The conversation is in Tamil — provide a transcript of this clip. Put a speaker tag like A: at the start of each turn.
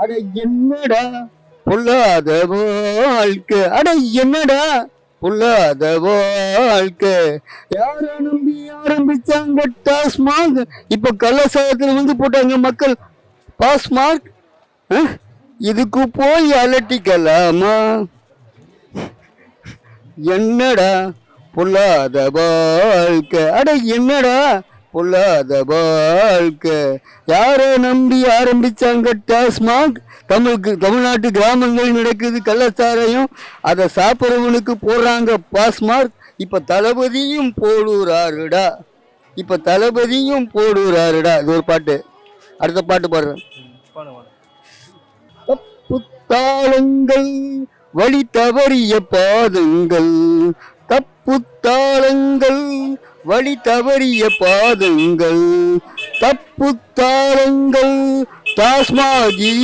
A: அட என்னடா பொல்லாத வாழ்க்கை, அட என்னடா பொல்லாத வாழ்க்கை. யார நம்பி ஆரம்பிச்சாங்க டாஸ்மாக், இப்ப கள்ளசாரத்துல வந்து போட்டாங்க மக்கள் பாஸ்மார்க். இதுக்கு போய் அலட்டிக்கலாமா? என்னடா பொல்லாத வாழ்க்கை, அட என்னடா பொல்லாத வாழ்க்கை. யார நம்பி ஆரம்பிச்சாங்க டாஸ்மாக், தமிழ்நாட்டு கிராமங்கள் நடக்குது கள்ளச்சாரையும், அதை சாப்பிட்றவனுக்கு போடுறாங்க பாஸ்மார்க். இப்ப தளபதியும் போடுறாருடா, இப்ப தளபதியும் போடுறாருடா. இது ஒரு பாட்டு. அடுத்த பாட்டு பாடுறேன். தப்புத்தாளங்கள் வழி தவறிய பாதங்கள், தப்புத்தாளங்கள் வழி தவறிய பாதங்கள், தப்புத்தாளங்கள் டாஸ்மாகி